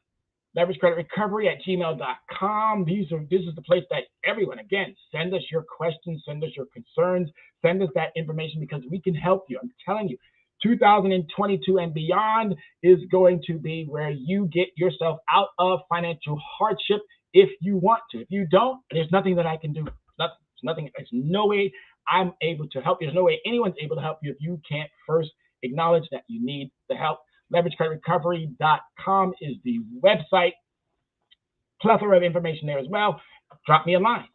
Leverage Credit Recovery at gmail.com. This is the place that everyone, again, send us your questions, send us your concerns, send us that information, because we can help you. I'm telling you, 2022 and beyond is going to be where you get yourself out of financial hardship if you want to. If you don't, there's nothing that I can do. There's no way I'm able to help you. There's no way anyone's able to help you if you can't first acknowledge that you need the help. LeverageCreditRecovery.com is the website. Plethora of information there as well. Drop me a line,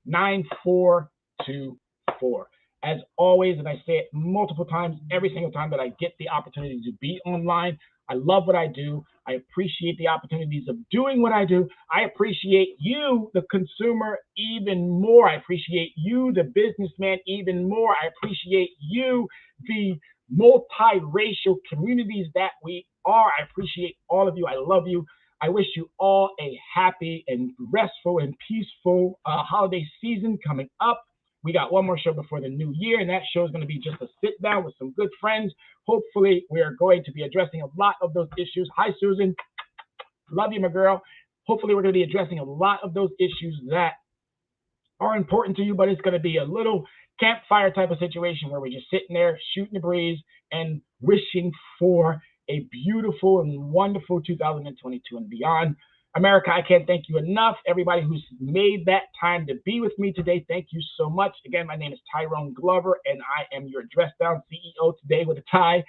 805-428-9424. As always, and I say it multiple times, every single time that I get the opportunity to be online, I love what I do. I appreciate the opportunities of doing what I do. I appreciate you, the consumer, even more. I appreciate you, the businessman, even more. I appreciate you, the multiracial communities that we are. I appreciate all of you. I love you. I wish you all a happy and restful and peaceful holiday season coming up. We got one more show before the new year, and that show is going to be just a sit down with some good friends. Hopefully, we are going to be addressing a lot of those issues. Hi, Susan. Love you, my girl. Hopefully, we're going to be addressing a lot of those issues that are important to you, but it's going to be a little campfire type of situation where we're just sitting there shooting the breeze and wishing for a beautiful and wonderful 2022 and beyond. America, I can't thank you enough. Everybody who's made that time to be with me today, thank you so much. Again, my name is Tyrone Glover, and I am your Dress Down CEO today with a tie.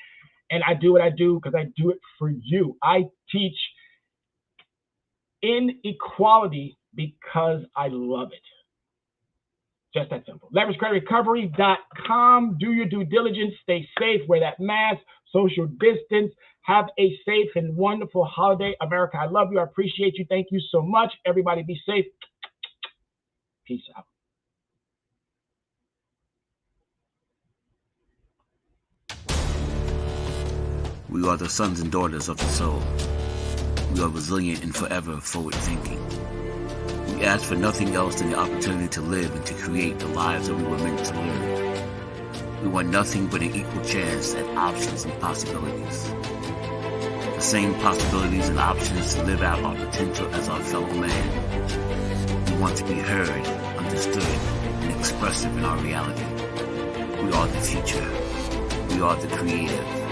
And I do what I do because I do it for you. I teach inequality because I love it. Just that simple. LeverageCreditRecovery.com. Do your due diligence. Stay safe. Wear that mask. Social distance. Have a safe and wonderful holiday. America, I love you. I appreciate you. Thank you so much. Everybody be safe. Peace out. We are the sons and daughters of the soul. We are resilient and forever forward thinking. We ask for nothing else than the opportunity to live and to create the lives that we were meant to live. We want nothing but an equal chance at options and possibilities. The same possibilities and options to live out our potential as our fellow man. We want to be heard, understood, and expressive in our reality. We are the future. We are the creative.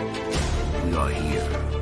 We are here.